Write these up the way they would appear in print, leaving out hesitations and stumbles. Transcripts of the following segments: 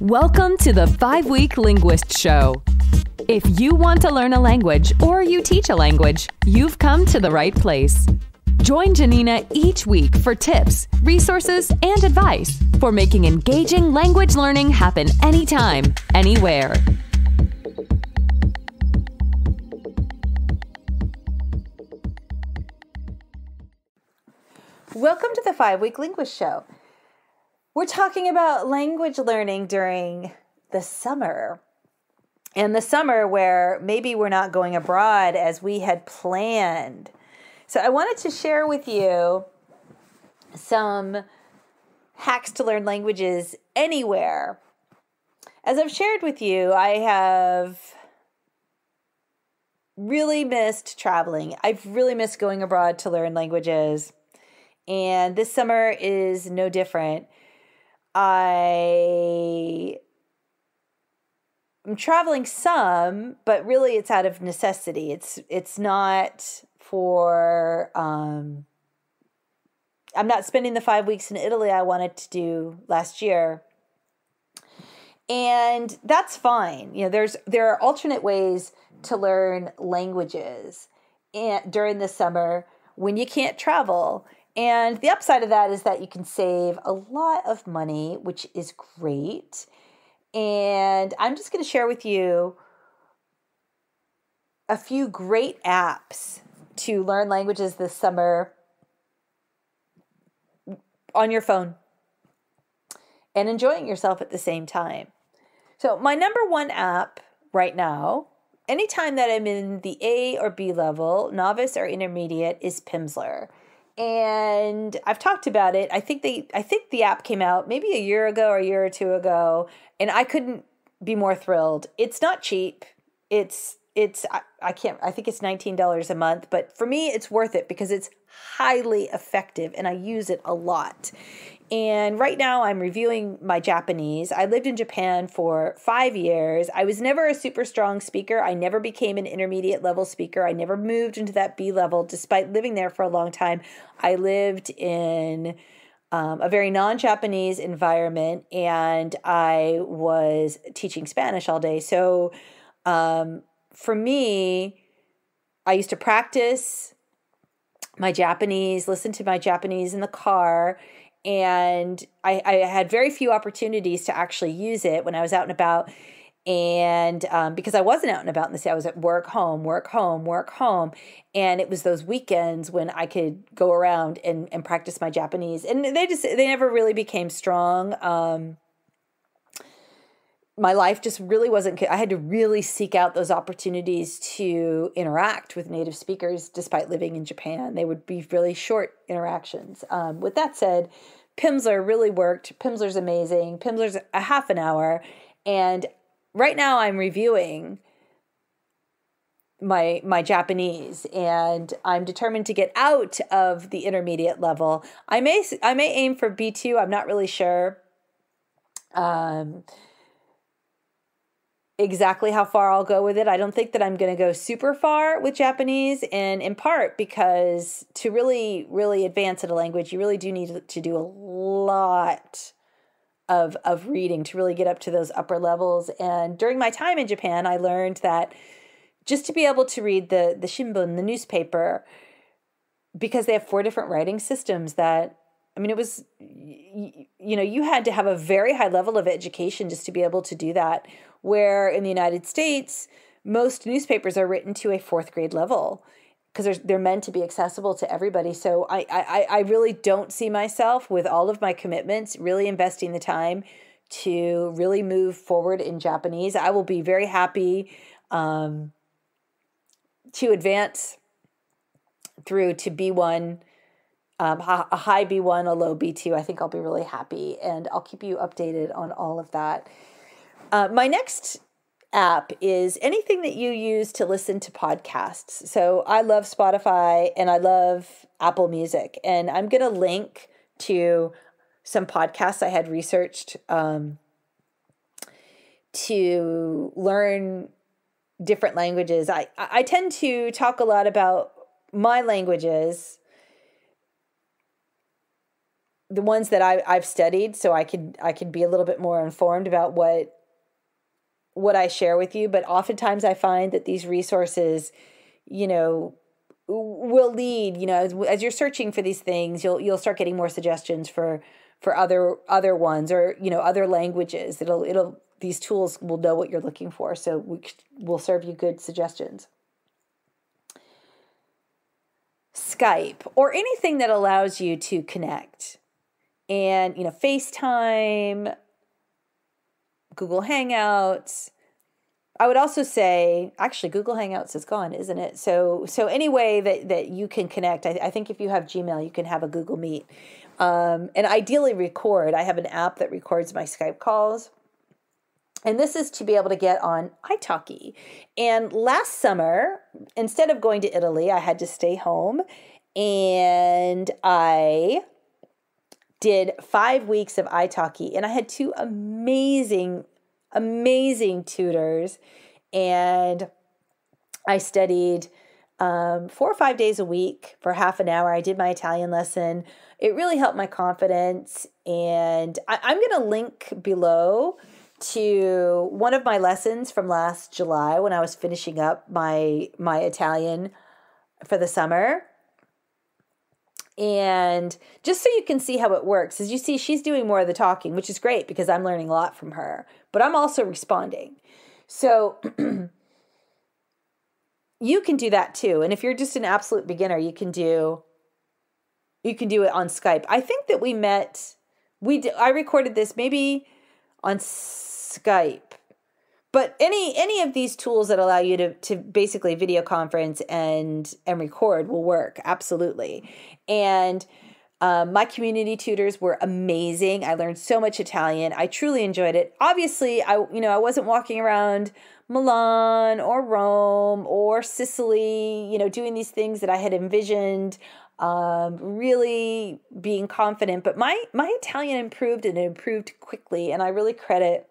Welcome to the Five-week Linguist Show. If you want to learn a language or you teach a language, you've come to the right place. Join Janina each week for tips, resources, and advice for making engaging language learning happen anytime, anywhere. Welcome to the Five-week Linguist Show. We're talking about language learning during the summer. And the summer where maybe we're not going abroad as we had planned. So I wanted to share with you some hacks to learn languages anywhere. As I've shared with you, I have really missed traveling. I've really missed going abroad to learn languages. And this summer is no different. I'm traveling some, but really it's out of necessity. It's not for, I'm not spending the 5 weeks in Italy I wanted to do last year. And that's fine. You know, there are alternate ways to learn languages during the summer when you can't travel. And the upside of that is that you can save a lot of money, which is great. And I'm just going to share with you a few great apps to learn languages this summer on your phone and enjoying yourself at the same time. So my number one app right now, anytime that I'm in the A or B level, novice or intermediate, is Pimsleur. And I've talked about it. I think the app came out maybe a year ago or a year or two ago, and I couldn't be more thrilled. It's not cheap. I think it's $19 a month, but for me it's worth it because it's highly effective and I use it a lot. And right now I'm reviewing my Japanese. I lived in Japan for 5 years. I was never a super strong speaker. I never became an intermediate level speaker. I never moved into that B level despite living there for a long time. I lived in a very non-Japanese environment and I was teaching Spanish all day. So for me, I used to practice my Japanese, listen to my Japanese in the car. And I had very few opportunities to actually use it when I was out and about. And because I wasn't out and about in the city, I was at work, home. And it was those weekends when I could go around and practice my Japanese. And they never really became strong. My life just really wasn't, I had to really seek out those opportunities to interact with native speakers despite living in Japan. They would be really short interactions. With that said, Pimsleur really worked. Pimsleur's amazing. Pimsleur's a half an hour. And right now I'm reviewing my Japanese and I'm determined to get out of the intermediate level. I may aim for B2. I'm not really sure. Exactly how far I'll go with it. I don't think that I'm going to go super far with Japanese, and in part because to really, really advance in a language, you really do need to do a lot of reading to really get up to those upper levels. And during my time in Japan, I learned that just to be able to read the shimbun, the newspaper, because they have 4 different writing systems that, I mean, it was, you had to have a very high level of education just to be able to do that. Where in the United States, most newspapers are written to a 4th grade level because they're meant to be accessible to everybody. So I really don't see myself with all of my commitments really investing the time to really move forward in Japanese. I will be very happy to advance through to B1, a high B1, a low B2. I think I'll be really happy, and I'll keep you updated on all of that. My next app is anything that you use to listen to podcasts. So I love Spotify and I love Apple Music. And I'm going to link to some podcasts I had researched to learn different languages. I tend to talk a lot about my languages the ones that I've studied, so I could be a little bit more informed about what I share with you. But oftentimes I find that these resources, will lead, as you're searching for these things, you'll start getting more suggestions for other ones, or other languages. These tools will know what you're looking for, so we'll serve you good suggestions. Skype, or anything that allows you to connect, and FaceTime, Google Hangouts. I would also say, actually, Google Hangouts is gone, isn't it? So any way that you can connect, I think if you have Gmail, you can have a Google Meet, and ideally record. I have an app that records my Skype calls, and this is to be able to get on italki. And last summer, instead of going to Italy, I had to stay home, and I did 5 weeks of italki, and I had 2 amazing tutors, and I studied 4 or 5 days a week for half an hour. I did my Italian lesson. It really helped my confidence, and I'm going to link below to one of my lessons from last July when I was finishing up my Italian for the summer. And just so you can see how it works, as you see, she's doing more of the talking, which is great because I'm learning a lot from her, but I'm also responding. So you can do that too. And if you're just an absolute beginner, you can do it on Skype. I think that I recorded this maybe on Skype, but any of these tools that allow you to basically video conference and record will work. Absolutely. And my community tutors were amazing. I learned so much Italian. I truly enjoyed it. Obviously, I wasn't walking around Milan or Rome or Sicily, doing these things that I had envisioned, really being confident. But my Italian improved, and it improved quickly. And I really credit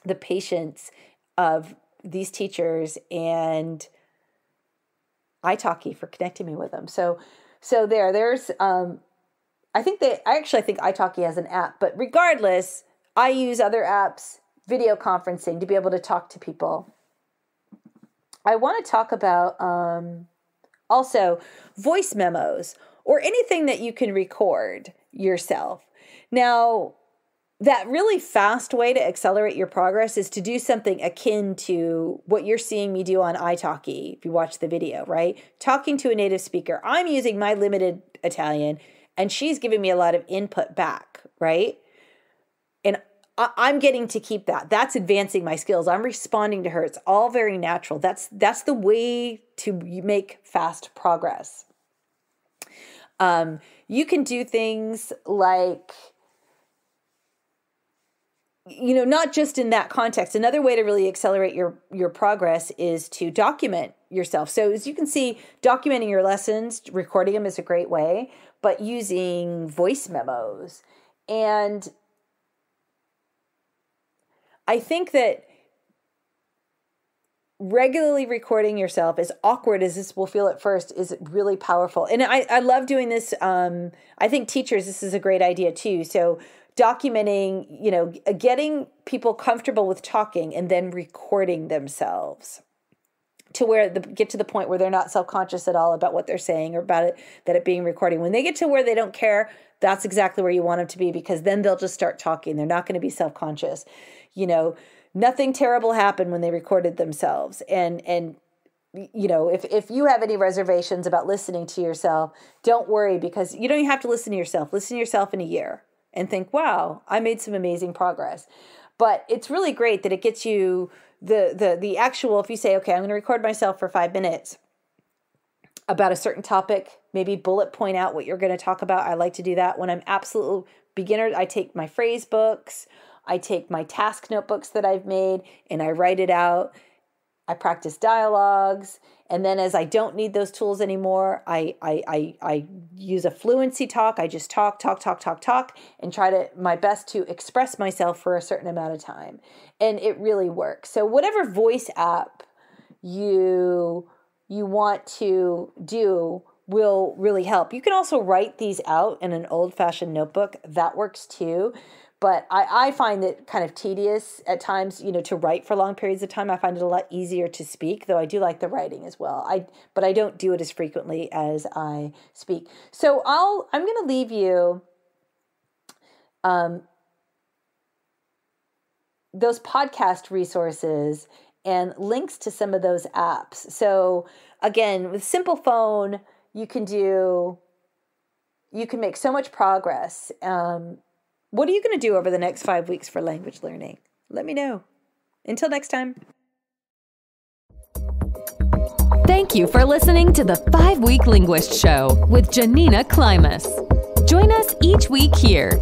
the patience of these teachers and italki for connecting me with them. So there's I think italki has an app, but regardless, I use other apps, video conferencing, to be able to talk to people. I want to talk about also voice memos, or anything that you can record yourself. Now, that really fast way to accelerate your progress is to do something akin to what you're seeing me do on italki, if you watch the video, right? Talking to a native speaker. I'm using my limited Italian, and she's giving me a lot of input back, right? And I'm getting to keep that. That's advancing my skills. I'm responding to her. It's all very natural. That's the way to make fast progress. You can do things like, not just in that context. Another way to really accelerate your progress is to document yourself. So as you can see, documenting your lessons, recording them is a great way, but using voice memos. And I think that regularly recording yourself, as awkward as this will feel at first, is really powerful. And I love doing this. I think teachers, this is a great idea too. So documenting, getting people comfortable with talking and then recording themselves to get to the point where they're not self-conscious at all about what they're saying or about it being recording. When they get to where they don't care, that's exactly where you want them to be, because then they'll just start talking. They're not going to be self-conscious. Nothing terrible happened when they recorded themselves. And if you have any reservations about listening to yourself, don't worry, because you don't even have to listen to yourself. Listen to yourself in a year and think, wow, I made some amazing progress. But it's really great that it gets you the actual, if you say, okay, I'm going to record myself for 5 minutes about a certain topic, maybe bullet point out what you're going to talk about. I like to do that when I'm absolute beginner. I take my phrase books, I take my task notebooks that I've made, and I write it out. I practice dialogues. And then as I don't need those tools anymore, I use a fluency talk. I just talk, and try my best to express myself for a certain amount of time. And it really works. So whatever voice app you want to do will really help. You can also write these out in an old-fashioned notebook. That works too. But I find it kind of tedious at times, to write for long periods of time. I find it a lot easier to speak, though I do like the writing as well. But I don't do it as frequently as I speak. So I'm going to leave you those podcast resources and links to some of those apps. So again, with Simple Phone, you can make so much progress. What are you going to do over the next 5 weeks for language learning? Let me know. Until next time. Thank you for listening to the 5-week Linguist Show with Janina Klimas. Join us each week here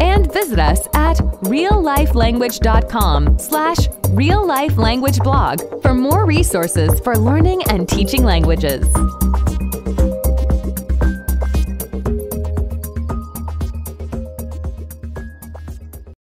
and visit us at reallifelanguage.com/reallifelanguageblog for more resources for learning and teaching languages.